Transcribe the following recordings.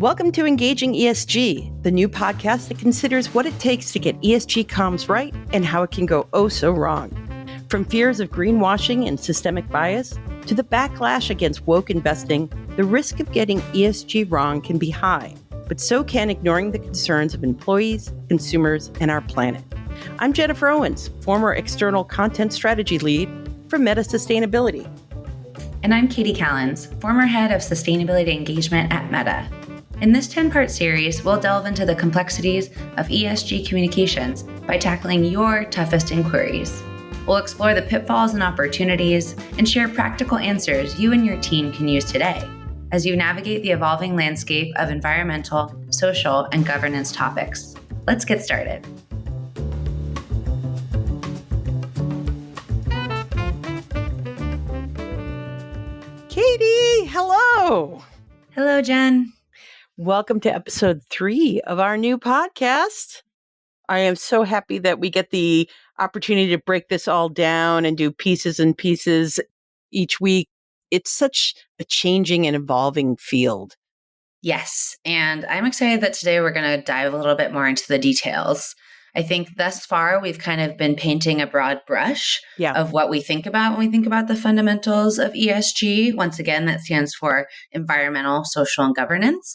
Welcome to Engaging ESG, the new podcast that considers what it takes to get ESG comms right and how it can go oh so wrong. From fears of greenwashing and systemic bias to the backlash against woke investing, the risk of getting ESG wrong can be high, but so can ignoring the concerns of employees, consumers, and our planet. I'm Jennifer Owens, former external content strategy lead for Meta Sustainability. And I'm Kati Callens, former head of sustainability engagement at Meta. In this 10-part series, we'll delve into the complexities of ESG communications by tackling your toughest inquiries. We'll explore the pitfalls and opportunities and share practical answers you and your team can use today as you navigate the evolving landscape of environmental, social, and governance topics. Let's get started. Kati, hello. Hello, Jen. Welcome to episode 3 of our new podcast. I am so happy that we get the opportunity to break this all down and do pieces and pieces each week. It's such a changing and evolving field. Yes, and I'm excited that today we're going to dive a little bit more into the details. I think thus far we've kind of been painting a broad brush of what we think about when we think about the fundamentals of ESG. Once again, that stands for environmental, social, and governance.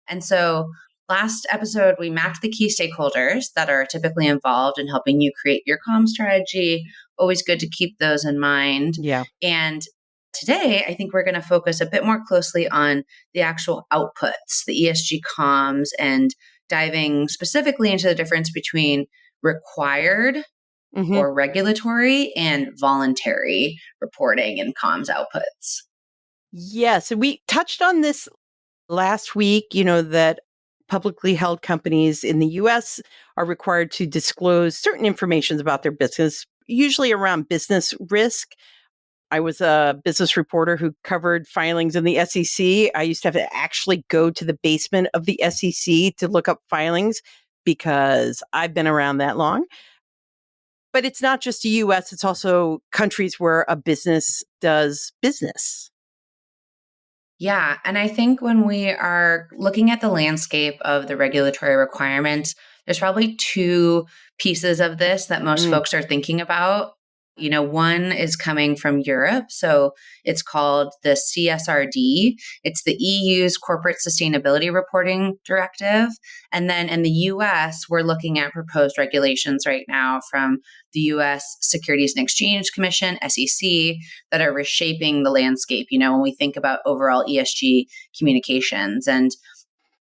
And so last episode, we mapped the key stakeholders that are typically involved in helping you create your comm strategy. Always good to keep those in mind. Yeah. And today, I think we're going to focus a bit more closely on the actual outputs, the ESG comms, and diving specifically into the difference between required or regulatory and voluntary reporting and comms outputs. Yes, and we touched on this last week, that publicly held companies in the US are required to disclose certain information about their business, usually around business risk. I was a business reporter who covered filings in the SEC. I used to have to actually go to the basement of the SEC to look up filings because I've been around that long. But it's not just the US, it's also countries where a business does business. Yeah. And I think when we are looking at the landscape of the regulatory requirements, there's probably two pieces of this that most folks are thinking about. One is coming from Europe. So it's called the CSRD. It's the EU's Corporate Sustainability Reporting Directive. And then in the US, we're looking at proposed regulations right now from the US Securities and Exchange Commission, SEC, that are reshaping the landscape, when we think about overall ESG communications. And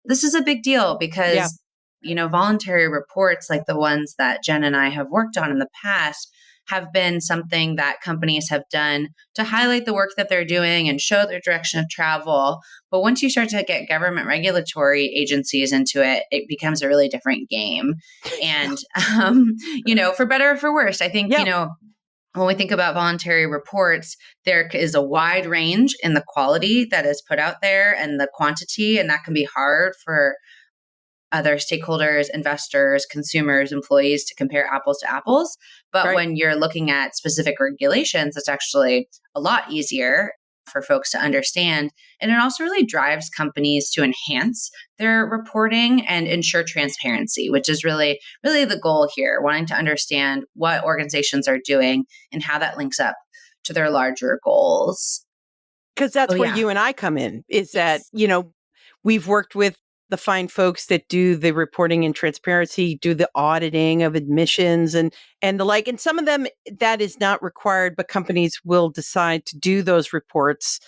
this is a big deal because, voluntary reports like the ones that Jen and I have worked on in the past have been something that companies have done to highlight the work that they're doing and show their direction of travel. But once you start to get government regulatory agencies into it, it becomes a really different game. And, for better or for worse, I think, when we think about voluntary reports, there is a wide range in the quality that is put out there and the quantity, and that can be hard for other stakeholders, investors, consumers, employees to compare apples to apples. But when you're looking at specific regulations, it's actually a lot easier for folks to understand. And it also really drives companies to enhance their reporting and ensure transparency, which is really, really the goal here, wanting to understand what organizations are doing and how that links up to their larger goals. Because that's where you and I come in, is that, we've worked with the fine folks that do the reporting and transparency, do the auditing of admissions and the like. And some of them that is not required, but companies will decide to do those reports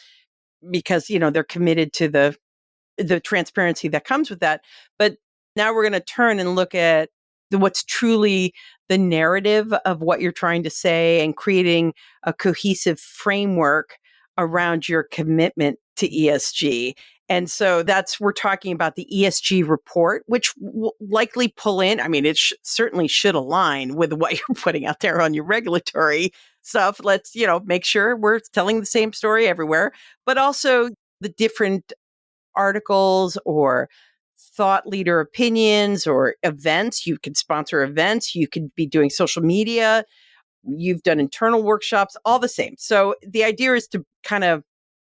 because, they're committed to the transparency that comes with that. But now we're going to turn and look at what's truly the narrative of what you're trying to say and creating a cohesive framework around your commitment to ESG. And so we're talking about the ESG report, which will likely pull in. I mean, it certainly should align with what you're putting out there on your regulatory stuff. Let's, make sure we're telling the same story everywhere, but also the different articles or thought leader opinions or events. You could sponsor events. You could be doing social media. You've done internal workshops, all the same. So the idea is to kind of,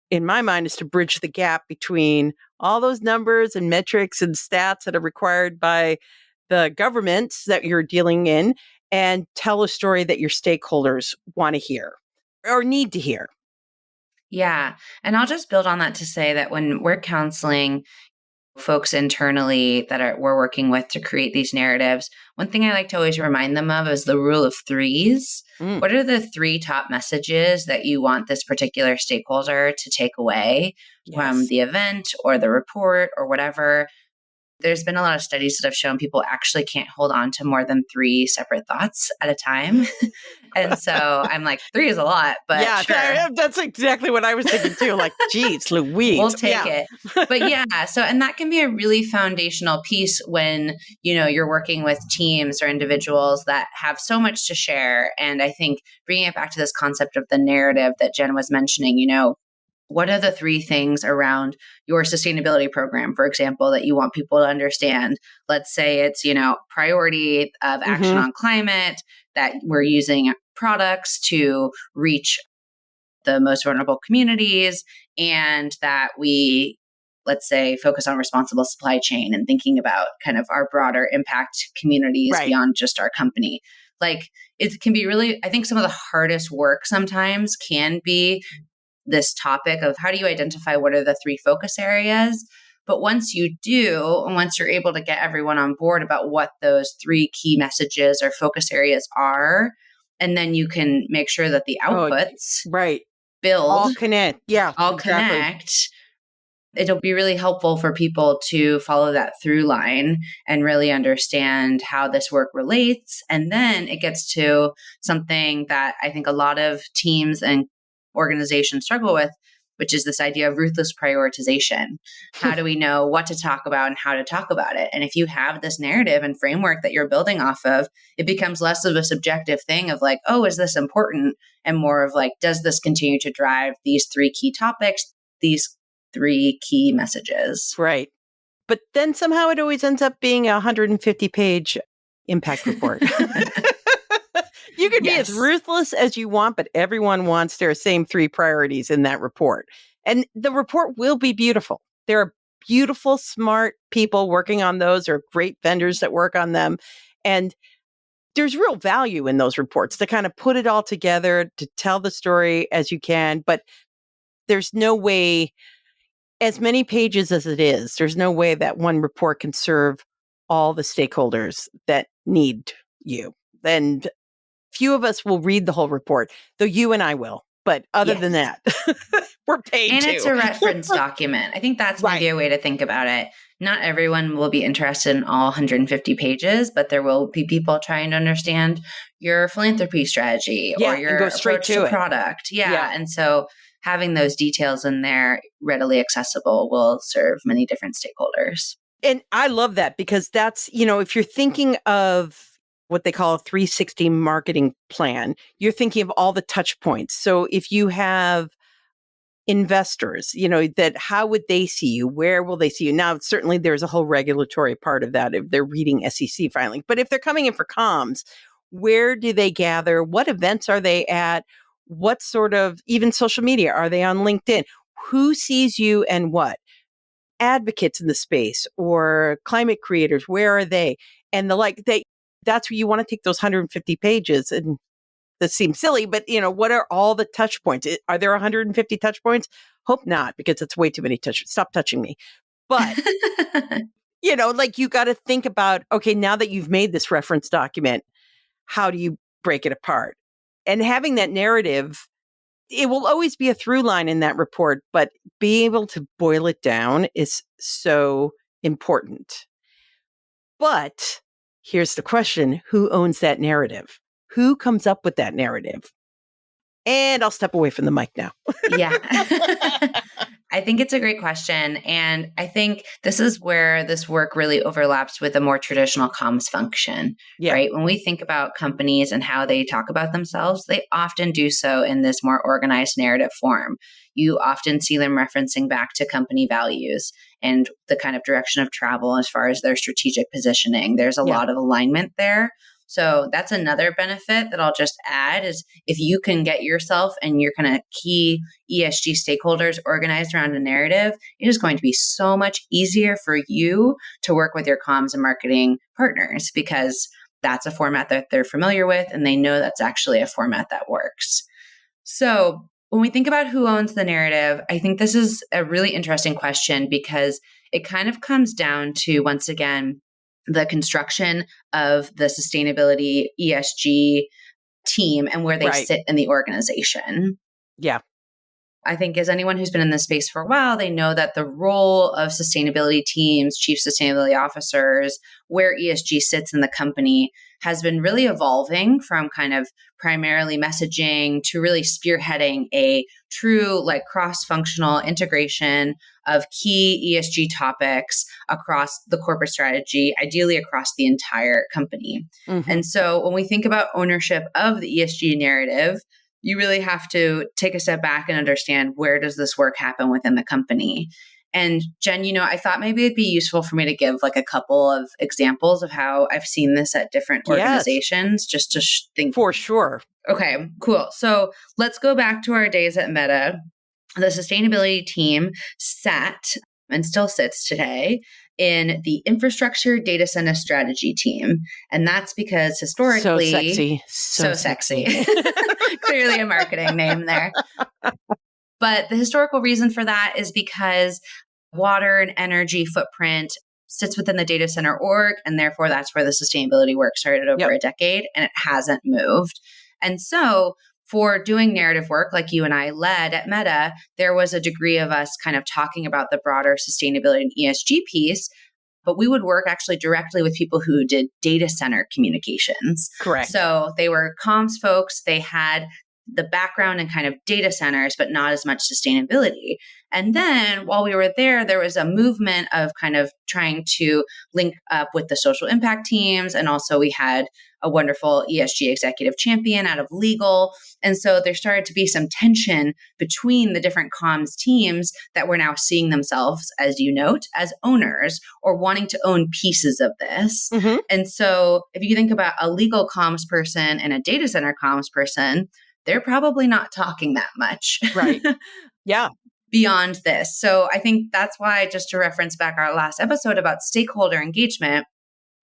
in my mind, is to bridge the gap between all those numbers and metrics and stats that are required by the governments that you're dealing in, and tell a story that your stakeholders want to hear or need to hear. Yeah. And I'll just build on that to say that when we're counseling folks internally that we're working with to create these narratives, one thing I like to always remind them of is the rule of threes. What are the 3 top messages that you want this particular stakeholder to take away from the event or the report or whatever? There's been a lot of studies that have shown people actually can't hold on to more than 3 separate thoughts at a time. And so I'm like, 3 is a lot, but sure. That's exactly what I was thinking too. Like, geez, Louise. We'll take it. But and that can be a really foundational piece when, you're working with teams or individuals that have so much to share. And I think bringing it back to this concept of the narrative that Jen was mentioning, what are the 3 things around your sustainability program, for example, that you want people to understand? Let's say it's, priority of action on climate, that we're using products to reach the most vulnerable communities, and that we, let's say, focus on responsible supply chain and thinking about kind of our broader impact communities beyond just our company. Like, it can be really, I think some of the hardest work sometimes can be this topic of how do you identify what are the 3 focus areas? But once you do, and once you're able to get everyone on board about what those 3 key messages or focus areas are, and then you can make sure that the outputs build, all connect. Yeah, all connect. It'll be really helpful for people to follow that through line and really understand how this work relates. And then it gets to something that I think a lot of teams and organizations struggle with, which is this idea of ruthless prioritization. How do we know what to talk about and how to talk about it? And if you have this narrative and framework that you're building off of, it becomes less of a subjective thing of like, oh, is this important? And more of like, does this continue to drive these 3 key topics, these 3 key messages? Right. But then somehow it always ends up being a 150-page impact report. You can be as ruthless as you want, but everyone wants their same 3 priorities in that report. And the report will be beautiful. There are beautiful, smart people working on those, or great vendors that work on them. And there's real value in those reports to kind of put it all together, to tell the story as you can. But there's no way, as many pages as it is, there's no way that one report can serve all the stakeholders that need you. And few of us will read the whole report, though you and I will. But other than that, we're paid and to. It's a reference document. I think that's maybe a way to think about it. Not everyone will be interested in all 150 pages, but there will be people trying to understand your philanthropy strategy or your approach to product. And so having those details in there readily accessible will serve many different stakeholders. And I love that, because that's, if you're thinking of what they call a 360 marketing plan, you're thinking of all the touch points. So if you have investors, that how would they see you? Where will they see you? Now, certainly there's a whole regulatory part of that if they're reading SEC filing. But if they're coming in for comms, where do they gather? What events are they at? What sort of, even social media, are they on LinkedIn? Who sees you and what? Advocates in the space or climate creators, where are they? And that's where you want to take those 150 pages. And that seems silly, but what are all the touch points? Are there 150 touch points? Hope not, because it's way too many stop touching me. But, you got to think about, okay, now that you've made this reference document, how do you break it apart? And having that narrative, it will always be a through line in that report, but being able to boil it down is so important. But here's the question: who owns that narrative? Who comes up with that narrative? And I'll step away from the mic now. I think it's a great question. And I think this is where this work really overlaps with a more traditional comms function, right? When we think about companies and how they talk about themselves, they often do so in this more organized narrative form. You often see them referencing back to company values and the kind of direction of travel as far as their strategic positioning. There's a lot of alignment there. So that's another benefit that I'll just add is if you can get yourself and your kind of key ESG stakeholders organized around a narrative, it is going to be so much easier for you to work with your comms and marketing partners because that's a format that they're familiar with and they know that's actually a format that works. So when we think about who owns the narrative, I think this is a really interesting question because it kind of comes down to, once again, the construction of the sustainability ESG team and where they sit in the organization. Yeah. I think as anyone who's been in this space for a while, they know that the role of sustainability teams, chief sustainability officers, where ESG sits in the company has been really evolving from kind of primarily messaging to really spearheading a true like cross-functional integration of key ESG topics across the corporate strategy, ideally across the entire company. Mm-hmm. And so when we think about ownership of the ESG narrative, you really have to take a step back and understand where does this work happen within the company. And Jen, I thought maybe it'd be useful for me to give like a couple of examples of how I've seen this at different organizations, just to think. For sure. Okay, cool. So let's go back to our days at Meta. The sustainability team sat and still sits today in the infrastructure data center strategy team. And that's because historically, so sexy. Clearly a marketing name there. But the historical reason for that is because water and energy footprint sits within the data center org, and therefore that's where the sustainability work started over a decade, and it hasn't moved. And so for doing narrative work like you and I led at Meta, there was a degree of us kind of talking about the broader sustainability and ESG piece, but we would work actually directly with people who did data center communications. Correct. So they were comms folks. They had the background in kind of data centers, but not as much sustainability. And then while we were there, there was a movement of kind of trying to link up with the social impact teams. And also we had a wonderful ESG executive champion out of legal. And so there started to be some tension between the different comms teams that were now seeing themselves, as you note, as owners or wanting to own pieces of this. Mm-hmm. And so if you think about a legal comms person and a data center comms person, they're probably not talking that much. Right. Yeah. Beyond this. So I think that's why, just to reference back our last episode about stakeholder engagement,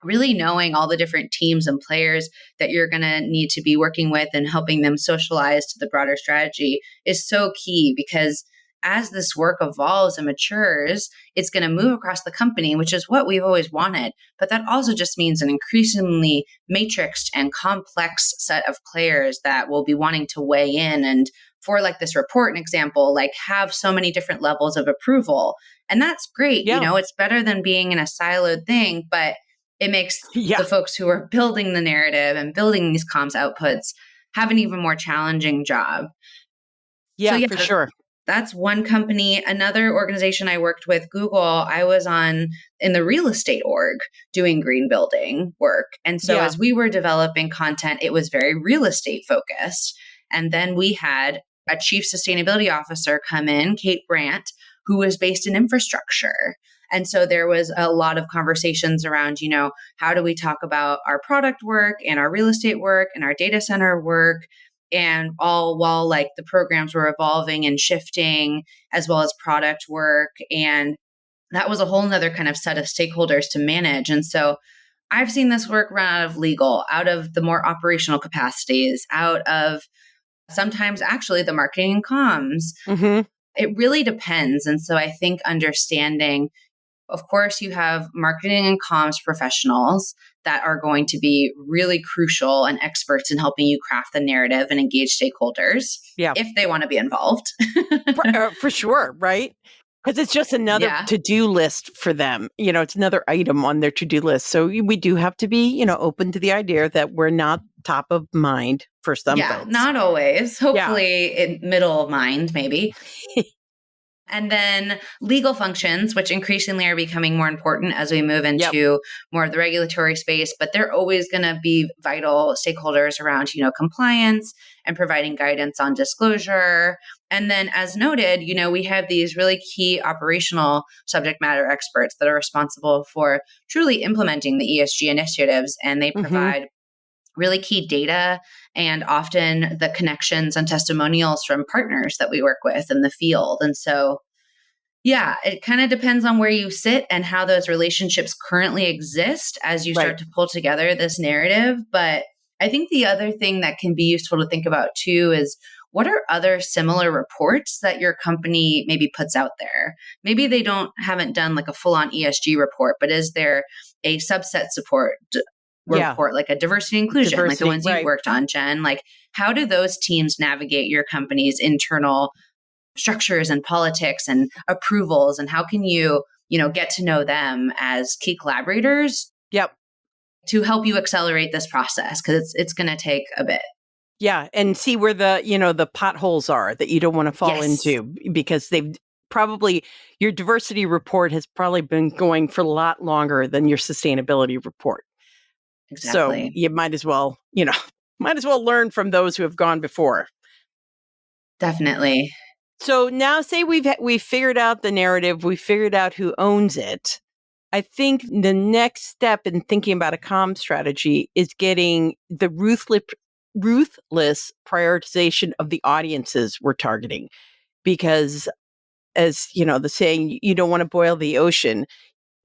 really knowing all the different teams and players that you're going to need to be working with and helping them socialize to the broader strategy is so key, because as this work evolves and matures, it's going to move across the company, which is what we've always wanted. But that also just means an increasingly matrixed and complex set of players that will be wanting to weigh in. And for like this report, an example, like have so many different levels of approval. And that's great. Yeah. It's better than being in a siloed thing, but it makes the folks who are building the narrative and building these comms outputs have an even more challenging job. Yeah, for sure. That's one company. Another organization I worked with, Google, I was in the real estate org doing green building work. And so as we were developing content, it was very real estate focused. And then we had a chief sustainability officer come in, Kate Brandt, who was based in infrastructure. And so there was a lot of conversations around, how do we talk about our product work and our real estate work and our data center work, and all while like the programs were evolving and shifting, as well as product work. And that was a whole nother kind of set of stakeholders to manage. And so I've seen this work run out of legal, out of the more operational capacities, out of sometimes actually the marketing and comms. Mm-hmm. It really depends. And so I think understanding, of course, you have marketing and comms professionals that are going to be really crucial and experts in helping you craft the narrative and engage stakeholders if they want to be involved. For sure, right? Because it's just another to-do list for them. It's another item on their to-do list. So we do have to be, open to the idea that we're not top of mind for some folks. Not always. Hopefully in middle of mind, maybe. And then legal functions, which increasingly are becoming more important as we move into more of the regulatory space, but they're always going to be vital stakeholders around, compliance and providing guidance on disclosure. And then as noted, we have these really key operational subject matter experts that are responsible for truly implementing the ESG initiatives, and they provide really key data and often the connections and testimonials from partners that we work with in the field. And so, yeah, it kind of depends on where you sit and how those relationships currently exist as you start to pull together this narrative. But I think the other thing that can be useful to think about too is, what are other similar reports that your company maybe puts out there? Maybe they haven't done like a full-on ESG report, but is there a subset report, like a diversity inclusion, like the ones you've worked on, Jen? Like, how do those teams navigate your company's internal structures and politics and approvals? And how can you get to know them as key collaborators? Yep. To help you accelerate this process, because it's going to take a bit. Yeah. And see where the potholes are that you don't want to fall into, because your diversity report has probably been going for a lot longer than your sustainability report. Exactly. So you might as well learn from those who have gone before. Definitely. So now say we've figured out the narrative, we figured out who owns it. I think the next step in thinking about a comm strategy is getting the ruthless prioritization of the audiences we're targeting. Because as the saying, you don't want to boil the ocean.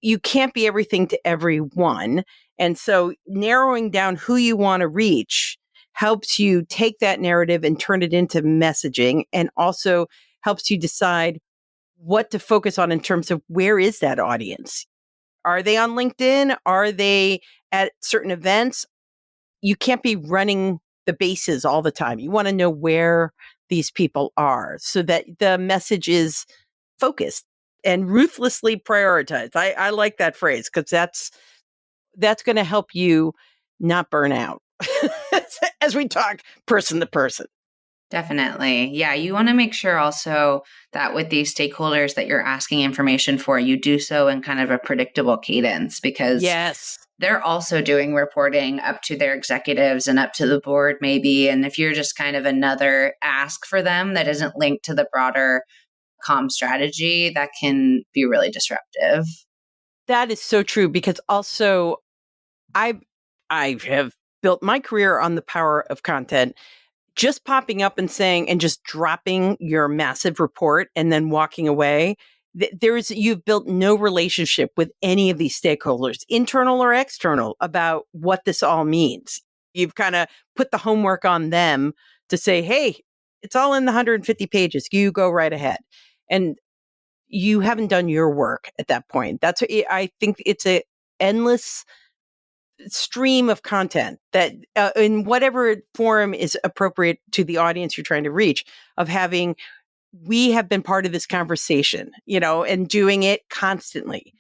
You can't be everything to everyone. And so narrowing down who you want to reach helps you take that narrative and turn it into messaging, and also helps you decide what to focus on in terms of where is that audience. Are they on LinkedIn? Are they at certain events? You can't be running the bases all the time. You want to know where these people are so that the message is focused and ruthlessly prioritized. I like that phrase, because that's going to help you not burn out as we talk person to person. Definitely. Yeah. You want to make sure also that with these stakeholders that you're asking information for, you do so in kind of a predictable cadence, because they're also doing reporting up to their executives and up to the board maybe. And if you're just kind of another ask for them that isn't linked to the broader comm strategy, that can be really disruptive. That is so true, because also I have built my career on the power of content. Just popping up and saying and just dropping your massive report and then walking away, you've built no relationship with any of these stakeholders, internal or external, about what this all means. You've kind of put the homework on them to say, hey, it's all in the 150 pages. You go right ahead. And you haven't done your work at that point. I think it's a endless stream of content that in whatever form is appropriate to the audience you're trying to reach, we have been part of this conversation, and doing it constantly,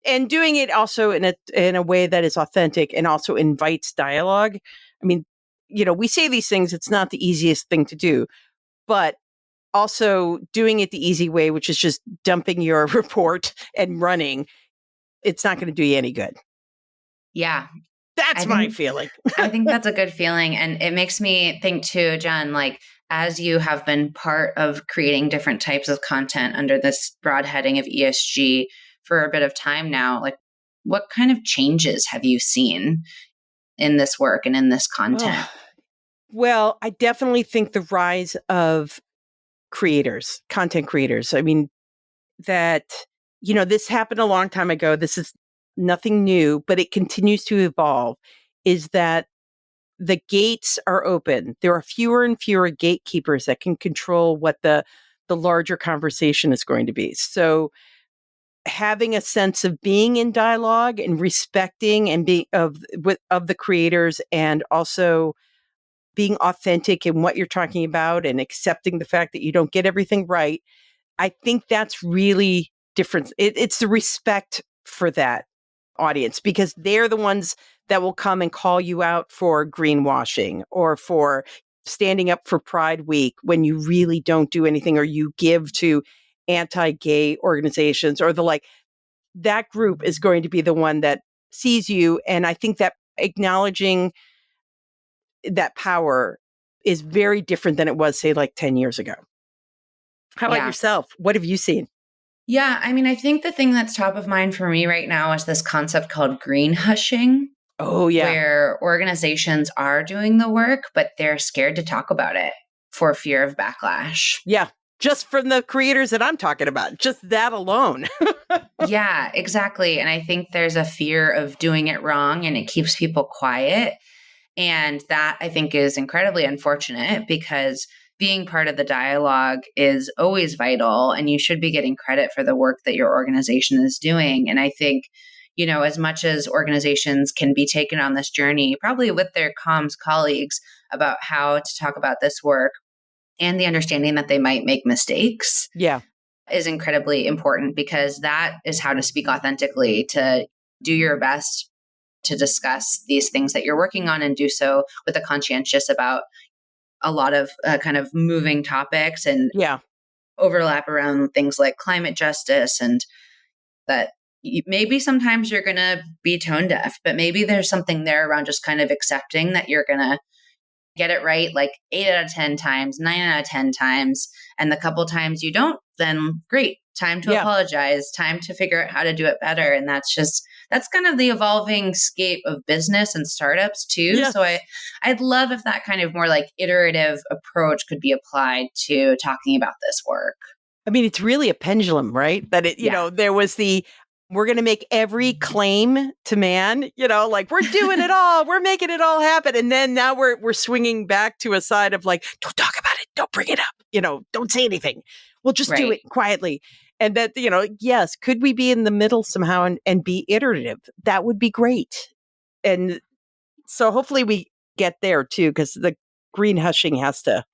and doing it also in a way that is authentic and also invites dialogue. I mean, we say these things, it's not the easiest thing to do, but also doing it the easy way, which is just dumping your report and running, it's not going to do you any good. Yeah. That's my feeling. I think that's a good feeling. And it makes me think too, Jen, like, as you have been part of creating different types of content under this broad heading of ESG for a bit of time now, like, what kind of changes have you seen in this work and in this content? Well, I definitely think the rise of content creators. I mean, this happened a long time ago. This is nothing new, but it continues to evolve, is that the gates are open. There are fewer and fewer gatekeepers that can control what the larger conversation is going to be. So having a sense of being in dialogue and respecting and being of the creators, and also being authentic in what you're talking about and accepting the fact that you don't get everything right. I think that's really different. It's the respect for that audience, because they're the ones that will come and call you out for greenwashing or for standing up for Pride Week when you really don't do anything, or you give to anti-gay organizations or the like. That group is going to be the one that sees you. And I think that acknowledging that power is very different than it was, say, like 10 years ago. How about yourself? What have you seen? Yeah, I mean, I think the thing that's top of mind for me right now is this concept called green hushing. Oh, yeah. where organizations are doing the work, but they're scared to talk about it for fear of backlash. Yeah. Just from the creators that I'm talking about, just that alone. Yeah, exactly. And I think there's a fear of doing it wrong and it keeps people quiet. And that I think is incredibly unfortunate because being part of the dialogue is always vital and you should be getting credit for the work that your organization is doing. And I think, as much as organizations can be taken on this journey, probably with their comms colleagues about how to talk about this work and the understanding that they might make mistakes. Yeah. Is incredibly important because that is how to speak authentically, to do your best to discuss these things that you're working on and do so with a conscientious about a lot of kind of moving topics and overlap around things like climate justice, and that maybe sometimes you're going to be tone deaf, but maybe there's something there around just kind of accepting that you're going to get it right like 8 out of 10 times, 9 out of 10 times. And the couple times you don't, then great. Time to apologize, time to figure out how to do it better. And that's kind of the evolving scape of business and startups too. Yes. So I'd love if that kind of more like iterative approach could be applied to talking about this work. I mean, it's really a pendulum, right? That there was we're going to make every claim to man, like we're doing it all, we're making it all happen. And then now we're swinging back to a side of like, don't talk about it. Don't bring it up. Don't say anything. We'll just do it quietly. And that, yes, could we be in the middle somehow and be iterative? That would be great. And so hopefully we get there too, because the green hushing that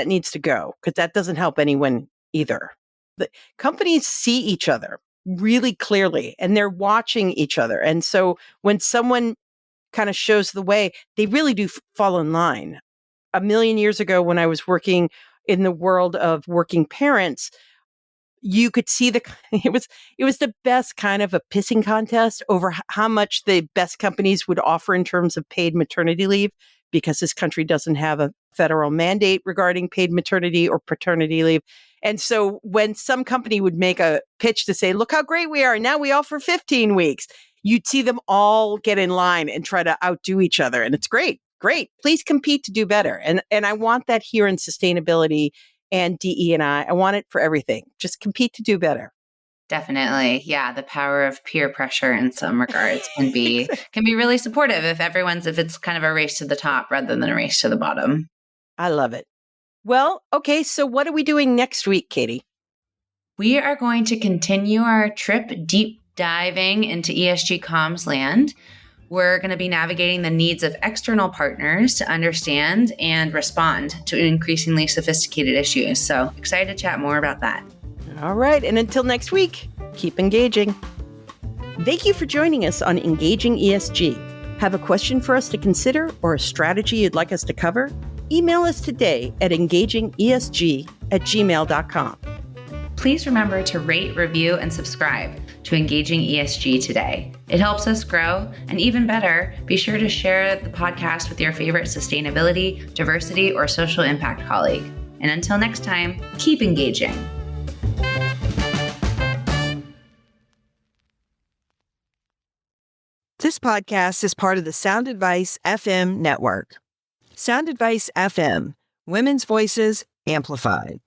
needs to go, because that doesn't help anyone either. The companies see each other really clearly and they're watching each other. And so when someone kind of shows the way, they really do fall in line. A million years ago, when I was working in the world of working parents, you could see it was the best kind of a pissing contest over how much the best companies would offer in terms of paid maternity leave, because this country doesn't have a federal mandate regarding paid maternity or paternity leave. And so when some company would make a pitch to say, look how great we are, and now we offer 15 weeks, you'd see them all get in line and try to outdo each other. And it's great. Great. Please compete to do better. And I want that here in sustainability and DE&I. I want it for everything. Just compete to do better. Definitely. Yeah. The power of peer pressure in some regards can be really supportive if it's kind of a race to the top rather than a race to the bottom. I love it. Well, okay. So what are we doing next week, Katie? We are going to continue our trip deep diving into ESG comms land. We're going to be navigating the needs of external partners to understand and respond to increasingly sophisticated issues. So excited to chat more about that. All right. And until next week, keep engaging. Thank you for joining us on Engaging ESG. Have a question for us to consider or a strategy you'd like us to cover? Email us today at engagingesg@gmail.com. Please remember to rate, review, and subscribe to Engaging ESG today. It helps us grow, and even better, be sure to share the podcast with your favorite sustainability, diversity, or social impact colleague. And until next time, keep engaging. This podcast is part of the Sound Advice FM network. Sound Advice FM, women's voices amplified.